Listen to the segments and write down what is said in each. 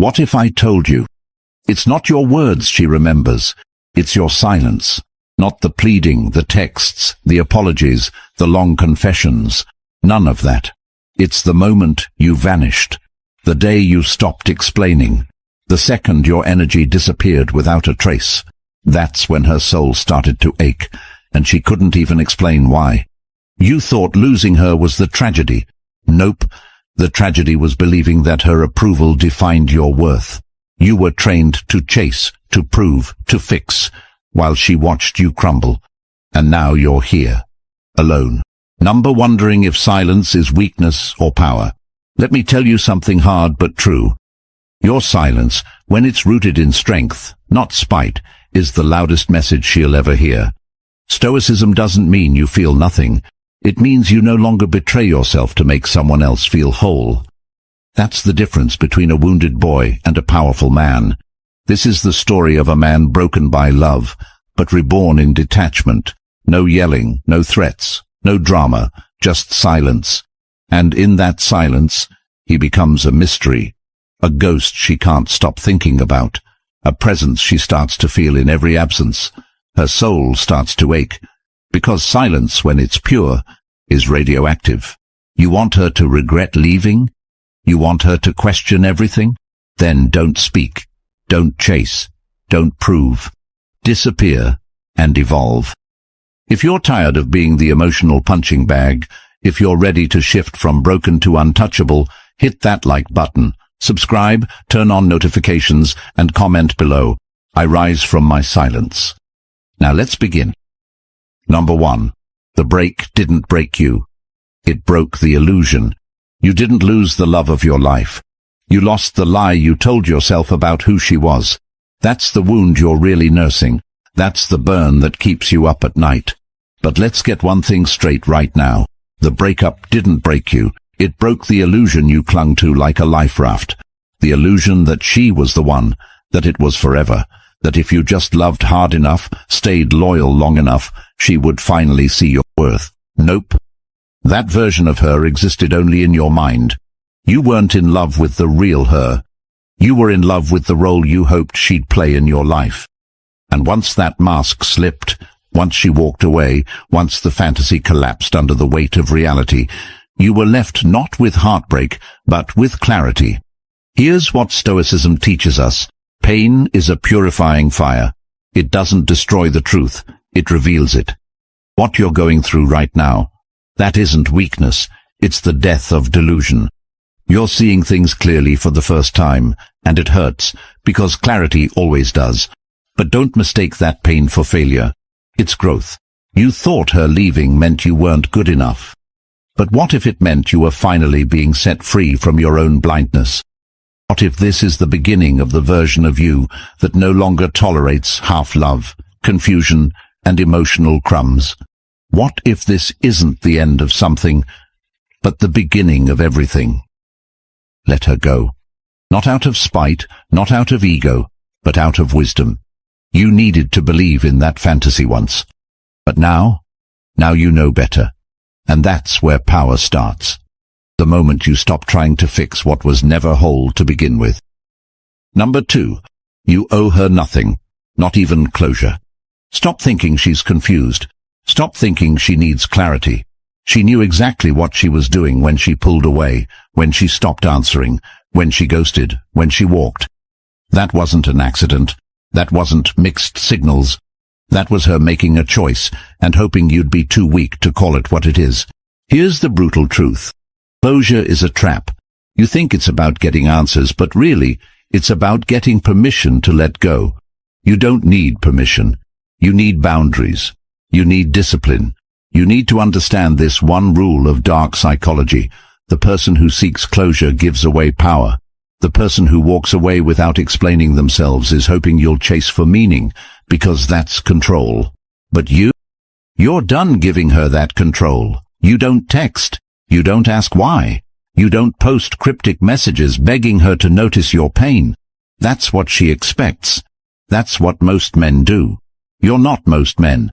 What if I told you? It's not your words she remembers. It's your silence. Not the pleading, the texts, the apologies, the long confessions. None of that. It's the moment you vanished. The day you stopped explaining. The second your energy disappeared without a trace. That's when her soul started to ache, and she couldn't even explain why. You thought losing her was the tragedy. Nope. The tragedy was believing that her approval defined your worth. You were trained to chase, to prove, to fix, while she watched you crumble. And now you're here, alone. Wondering if silence is weakness or power. Let me tell you something hard but true. Your silence, when it's rooted in strength, not spite, is the loudest message she'll ever hear. Stoicism doesn't mean you feel nothing. It means you no longer betray yourself to make someone else feel whole. That's the difference between a wounded boy and a powerful man. This is the story of a man broken by love, but reborn in detachment. No yelling, no threats, no drama, just silence. And in that silence, he becomes a mystery, a ghost she can't stop thinking about, a presence she starts to feel in every absence. Her soul starts to ache, because silence, when it's pure, is radioactive. You want her to regret leaving? You want her to question everything? Then don't speak, don't chase, don't prove. Disappear and evolve. If you're tired of being the emotional punching bag, if you're ready to shift from broken to untouchable, hit that like button, subscribe, turn on notifications, and comment below. I rise from my silence. Now let's begin. Number 1. The break didn't break you. It broke the illusion. You didn't lose the love of your life. You lost the lie you told yourself about who she was. That's the wound you're really nursing. That's the burn that keeps you up at night. But let's get one thing straight right now. The breakup didn't break you. It broke the illusion you clung to like a life raft. The illusion that she was the one, that it was forever, that if you just loved hard enough, stayed loyal long enough, she would finally see your worth. Nope. That version of her existed only in your mind. You weren't in love with the real her. You were in love with the role you hoped she'd play in your life. And once that mask slipped, once she walked away, once the fantasy collapsed under the weight of reality, you were left not with heartbreak, but with clarity. Here's what Stoicism teaches us. Pain is a purifying fire. It doesn't destroy the truth, it reveals it. What you're going through right now, that isn't weakness, it's the death of delusion. You're seeing things clearly for the first time, and it hurts, because clarity always does. But don't mistake that pain for failure. It's growth. You thought her leaving meant you weren't good enough. But what if it meant you were finally being set free from your own blindness? What if this is the beginning of the version of you that no longer tolerates half-love, confusion, and emotional crumbs? What if this isn't the end of something, but the beginning of everything? Let her go. Not out of spite, not out of ego, but out of wisdom. You needed to believe in that fantasy once. But now you know better. And that's where power starts. The moment you stop trying to fix what was never whole to begin with. Number 2. You owe her nothing, not even closure. Stop thinking she's confused. Stop thinking she needs clarity. She knew exactly what she was doing when she pulled away, when she stopped answering, when she ghosted, when she walked. That wasn't an accident. That wasn't mixed signals. That was her making a choice and hoping you'd be too weak to call it what it is. Here's the brutal truth. Closure is a trap. You think it's about getting answers, but really, it's about getting permission to let go. You don't need permission. You need boundaries. You need discipline. You need to understand this one rule of dark psychology. The person who seeks closure gives away power. The person who walks away without explaining themselves is hoping you'll chase for meaning, because that's control. But you're done giving her that control. You don't text. You don't ask why. You don't post cryptic messages begging her to notice your pain. That's what she expects. That's what most men do. You're not most men.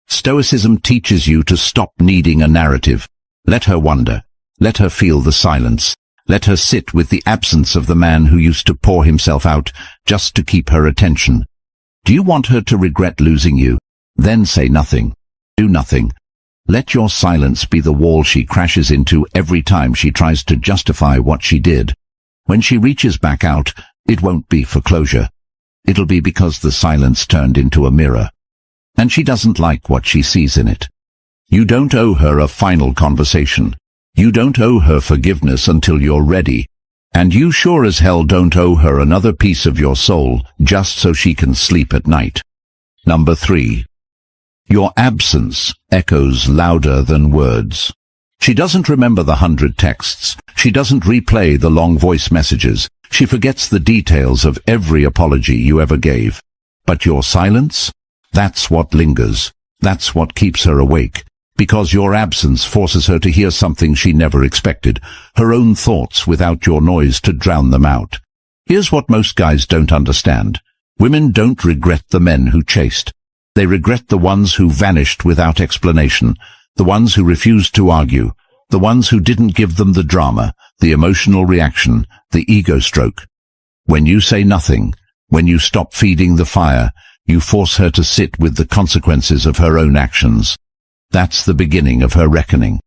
Stoicism teaches you to stop needing a narrative. Let her wonder. Let her feel the silence. Let her sit with the absence of the man who used to pour himself out just to keep her attention. Do you want her to regret losing you? Then say nothing. Do nothing. Let your silence be the wall she crashes into every time she tries to justify what she did. When she reaches back out, it won't be for closure. It'll be because the silence turned into a mirror. And she doesn't like what she sees in it. You don't owe her a final conversation. You don't owe her forgiveness until you're ready. And you sure as hell don't owe her another piece of your soul just so she can sleep at night. Number 3. Your absence echoes louder than words. She doesn't remember the 100 texts. She doesn't replay the long voice messages. She forgets the details of every apology you ever gave. But your silence? That's what lingers. That's what keeps her awake. Because your absence forces her to hear something she never expected, her own thoughts without your noise to drown them out. Here's what most guys don't understand. Women don't regret the men who chased. They regret the ones who vanished without explanation, the ones who refused to argue, the ones who didn't give them the drama, the emotional reaction, the ego stroke. When you say nothing, when you stop feeding the fire, you force her to sit with the consequences of her own actions. That's the beginning of her reckoning.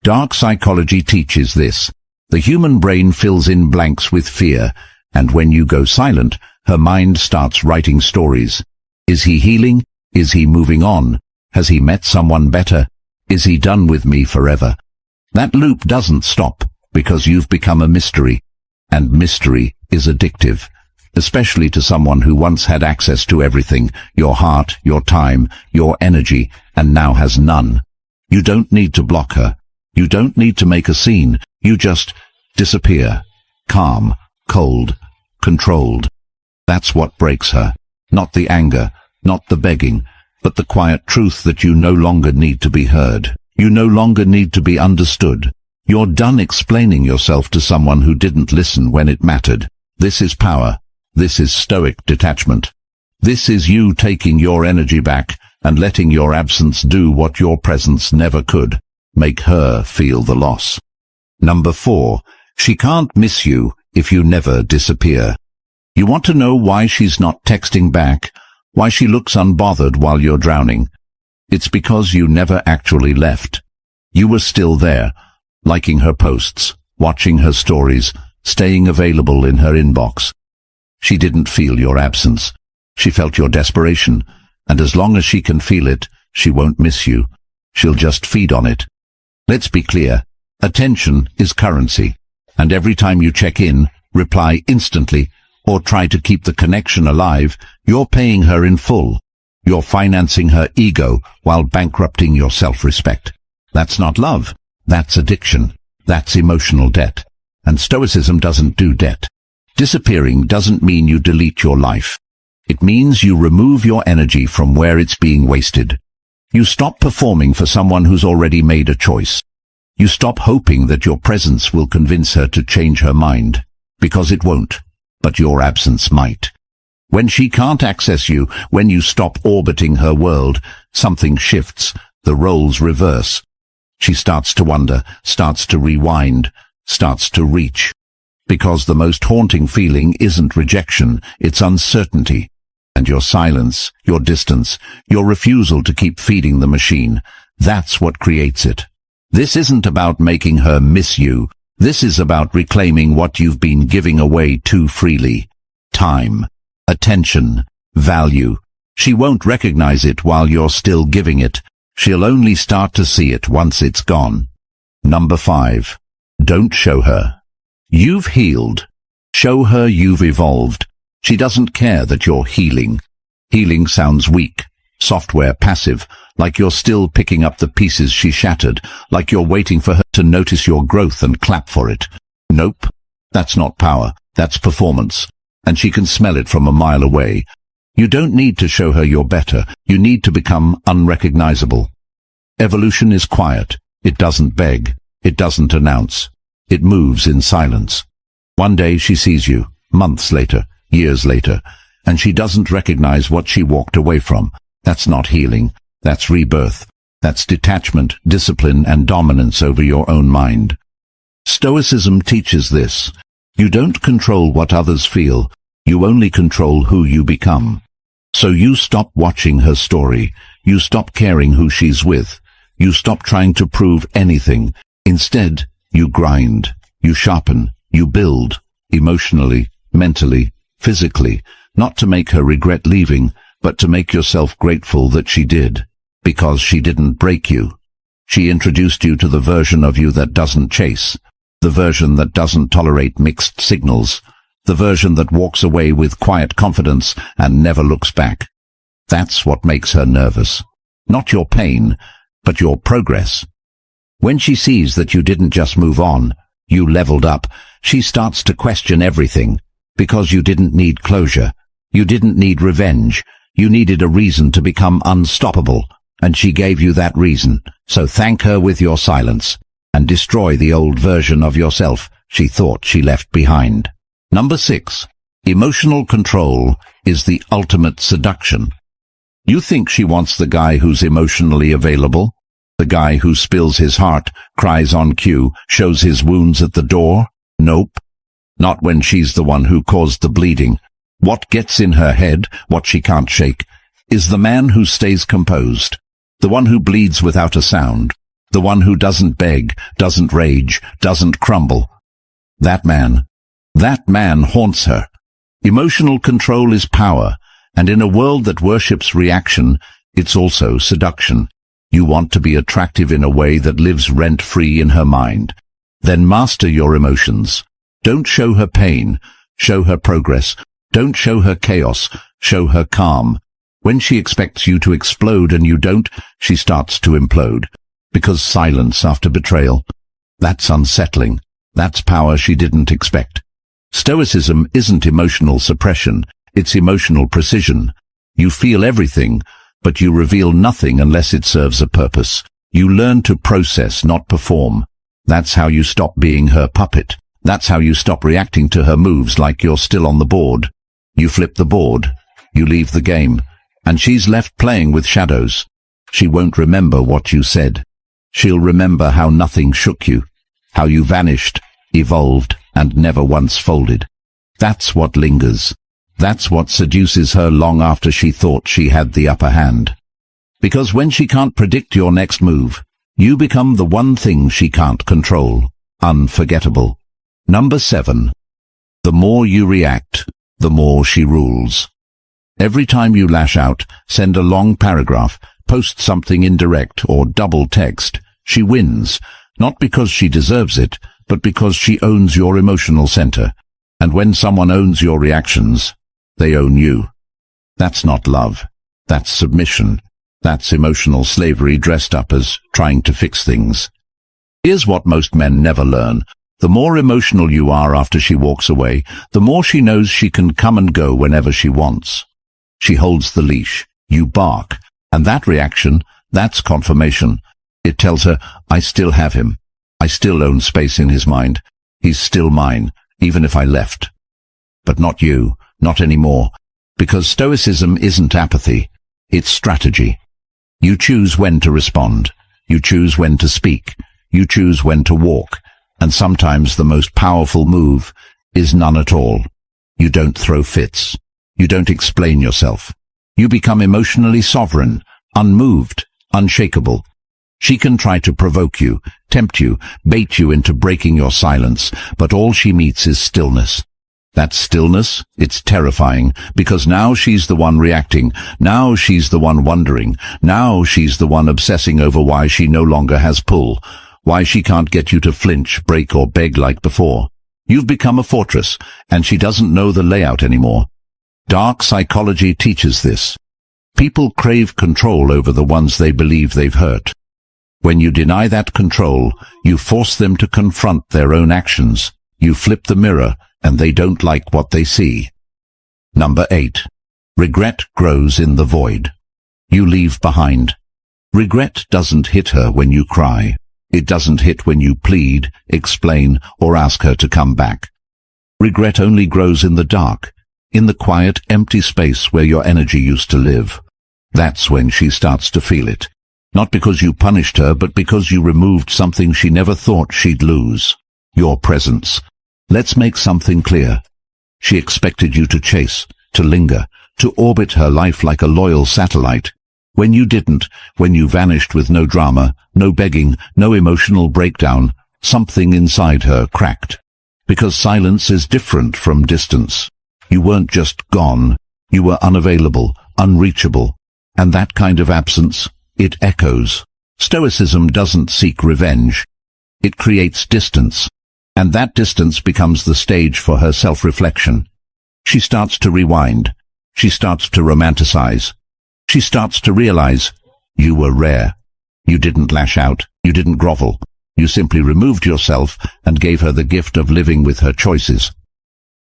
Dark psychology teaches this. The human brain fills in blanks with fear, and when you go silent, her mind starts writing stories. Is he healing? Is he moving on? Has he met someone better? Is he done with me forever? That loop doesn't stop, because you've become a mystery. And mystery is addictive, especially to someone who once had access to everything, your heart, your time, your energy, and now has none. You don't need to block her. You don't need to make a scene. You just disappear. Calm, cold, controlled. That's what breaks her. Not the anger, not the begging, but the quiet truth that you no longer need to be heard. You no longer need to be understood. You're done explaining yourself to someone who didn't listen when it mattered. This is power. This is stoic detachment. This is you taking your energy back and letting your absence do what your presence never could. Make her feel the loss. Number 4. She can't miss you if you never disappear. You want to know why she's not texting back? Why she looks unbothered while you're drowning? It's because you never actually left. You were still there, liking her posts, watching her stories, staying available in her inbox. She didn't feel your absence. She felt your desperation, and as long as she can feel it, she won't miss you. She'll just feed on it. Let's be clear. Attention is currency, and every time you check in, reply instantly, or try to keep the connection alive, you're paying her in full. You're financing her ego while bankrupting your self-respect. That's not love. That's addiction. That's emotional debt. And Stoicism doesn't do debt. Disappearing doesn't mean you delete your life. It means you remove your energy from where it's being wasted. You stop performing for someone who's already made a choice. You stop hoping that your presence will convince her to change her mind, because it won't, but your absence might. When she can't access you, when you stop orbiting her world, something shifts, the roles reverse. She starts to wonder, starts to rewind, starts to reach. Because the most haunting feeling isn't rejection, it's uncertainty. And your silence, your distance, your refusal to keep feeding the machine, that's what creates it. This isn't about making her miss you. This is about reclaiming what you've been giving away too freely. Time, attention, value. She won't recognize it while you're still giving it. She'll only start to see it once it's gone. Number 5. Don't show her. You've healed. Show her you've evolved. She doesn't care that you're healing. Healing sounds weak, software passive, like you're still picking up the pieces she shattered, like you're waiting for her to notice your growth and clap for it. Nope. That's not power. That's performance. And she can smell it from a mile away. You don't need to show her you're better. You need to become unrecognizable. Evolution is quiet. It doesn't beg. It doesn't announce. It moves in silence. One day she sees you, months later, years later, and she doesn't recognize what she walked away from. That's not healing. That's rebirth. That's detachment, discipline, and dominance over your own mind. Stoicism teaches this. You don't control what others feel, you only control who you become. So you stop watching her story, you stop caring who she's with, you stop trying to prove anything. Instead, you grind, you sharpen, you build, emotionally, mentally, physically, not to make her regret leaving, but to make yourself grateful that she did, because she didn't break you. She introduced you to the version of you that doesn't chase, the version that doesn't tolerate mixed signals, the version that walks away with quiet confidence and never looks back. That's what makes her nervous. Not your pain, but your progress. When she sees that you didn't just move on, you leveled up, she starts to question everything, because you didn't need closure, you didn't need revenge, you needed a reason to become unstoppable, and she gave you that reason, so thank her with your silence, and destroy the old version of yourself she thought she left behind. Number 6. Emotional control is the ultimate seduction. You think she wants the guy who's emotionally available? The guy who spills his heart, cries on cue, shows his wounds at the door? Nope. Not when she's the one who caused the bleeding. What gets in her head, what she can't shake, is the man who stays composed, the one who bleeds without a sound, the one who doesn't beg, doesn't rage, doesn't crumble. That man haunts her. Emotional control is power, and in a world that worships reaction, it's also seduction. You want to be attractive in a way that lives rent-free in her mind. Then master your emotions. Don't show her pain, show her progress. Don't show her chaos, show her calm. When she expects you to explode and you don't, she starts to implode. Because silence after betrayal, that's unsettling. That's power she didn't expect. Stoicism isn't emotional suppression, it's emotional precision. You feel everything, but you reveal nothing unless it serves a purpose. You learn to process, not perform. That's how you stop being her puppet. That's how you stop reacting to her moves like you're still on the board. You flip the board, you leave the game, and she's left playing with shadows. She won't remember what you said. She'll remember how nothing shook you, how you vanished, evolved, and never once folded. That's what lingers. That's what seduces her long after she thought she had the upper hand. Because when she can't predict your next move, you become the one thing she can't control. Unforgettable. Number 7. The more you react, the more she rules. Every time you lash out, send a long paragraph, post something indirect or double text, she wins, not because she deserves it, but because she owns your emotional center. And when someone owns your reactions, they own you. That's not love. That's submission. That's emotional slavery dressed up as trying to fix things. Here's what most men never learn. The more emotional you are after she walks away, the more she knows she can come and go whenever she wants. She holds the leash. You bark. And that reaction, that's confirmation. It tells her, I still have him. I still own space in his mind. He's still mine, even if I left. But not you, not anymore. Because stoicism isn't apathy. It's strategy. You choose when to respond. You choose when to speak. You choose when to walk. And sometimes the most powerful move is none at all. You don't throw fits. You don't explain yourself. You become emotionally sovereign, unmoved, unshakable. She can try to provoke you, tempt you, bait you into breaking your silence, but all she meets is stillness. That stillness, it's terrifying, because now she's the one reacting, now she's the one wondering, now she's the one obsessing over why she no longer has pull, why she can't get you to flinch, break, or beg like before. You've become a fortress, and she doesn't know the layout anymore. Dark psychology teaches this. People crave control over the ones they believe they've hurt. When you deny that control, you force them to confront their own actions. You flip the mirror, and they don't like what they see. Number 8. Regret grows in the void. You leave behind. Regret doesn't hit her when you cry. It doesn't hit when you plead, explain, or ask her to come back. Regret only grows in the dark, in the quiet, empty space where your energy used to live. That's when she starts to feel it. Not because you punished her, but because you removed something she never thought she'd lose. your presence. Let's make something clear. She expected you to chase, to linger, to orbit her life like a loyal satellite. When you didn't, when you vanished with no drama, no begging, no emotional breakdown, something inside her cracked. Because silence is different from distance. You weren't just gone, you were unavailable, unreachable. And that kind of absence, it echoes. Stoicism doesn't seek revenge. It creates distance. And that distance becomes the stage for her self-reflection. She starts to rewind. She starts to romanticize. She starts to realize, you were rare. You didn't lash out. You didn't grovel. You simply removed yourself and gave her the gift of living with her choices.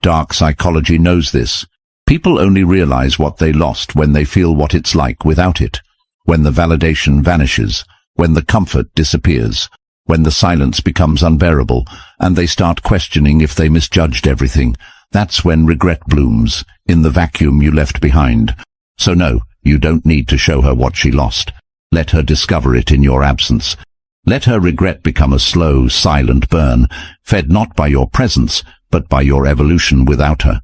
Dark psychology knows this. People only realize what they lost when they feel what it's like without it. When the validation vanishes. When the comfort disappears. When the silence becomes unbearable, and they start questioning if they misjudged everything. That's when regret blooms, in the vacuum you left behind. So no, you don't need to show her what she lost. Let her discover it in your absence. Let her regret become a slow, silent burn, fed not by your presence, but by your evolution without her.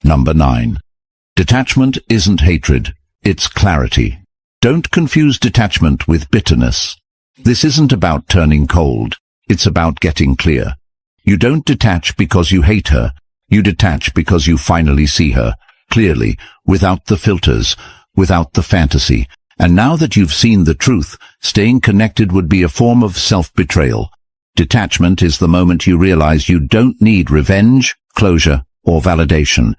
Number 9. Detachment isn't hatred, it's clarity. Don't confuse detachment with bitterness. This isn't about turning cold. It's about getting clear. You don't detach because you hate her. You detach because you finally see her, clearly, without the filters, without the fantasy. And now that you've seen the truth, staying connected would be a form of self-betrayal. Detachment is the moment you realize you don't need revenge, closure, or validation.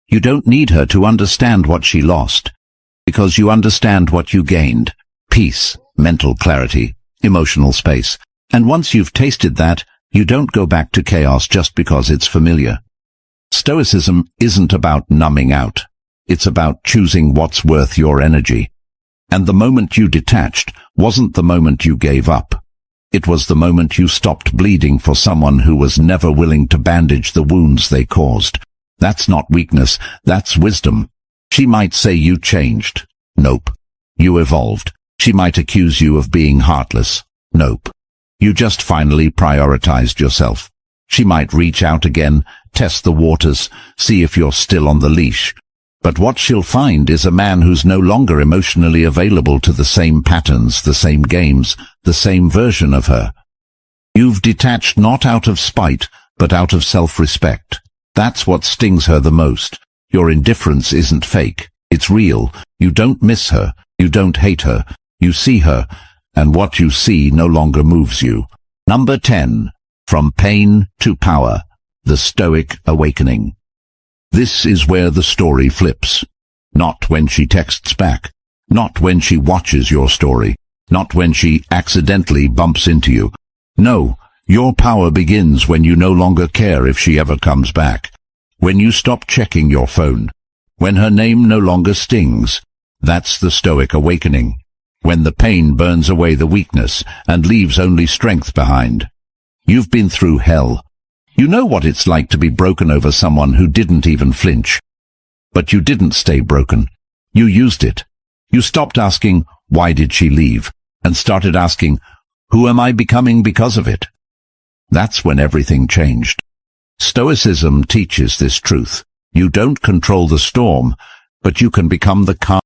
You don't need her to understand what she lost, because you understand what you gained. Peace, mental clarity, emotional space. And once you've tasted that, you don't go back to chaos just because it's familiar. Stoicism isn't about numbing out. It's about choosing what's worth your energy. And the moment you detached wasn't the moment you gave up. It was the moment you stopped bleeding for someone who was never willing to bandage the wounds they caused. That's not weakness, that's wisdom. She might say you changed. Nope. You evolved. She might accuse you of being heartless. Nope. You just finally prioritized yourself. She might reach out again, test the waters, see if you're still on the leash. But what she'll find is a man who's no longer emotionally available to the same patterns, the same games, the same version of her. You've detached not out of spite, but out of self-respect. That's what stings her the most. Your indifference isn't fake. It's real. You don't miss her. You don't hate her. You see her, and what you see no longer moves you. Number 10. From pain to power. The Stoic Awakening. This is where the story flips. Not when she texts back. Not when she watches your story. Not when she accidentally bumps into you. No, your power begins when you no longer care if she ever comes back. When you stop checking your phone. When her name no longer stings. That's the Stoic Awakening. When the pain burns away the weakness and leaves only strength behind. You've been through hell. You know what it's like to be broken over someone who didn't even flinch. But you didn't stay broken. You used it. You stopped asking, why did she leave? And started asking, who am I becoming because of it? That's when everything changed. Stoicism teaches this truth. You don't control the storm, but you can become the calm.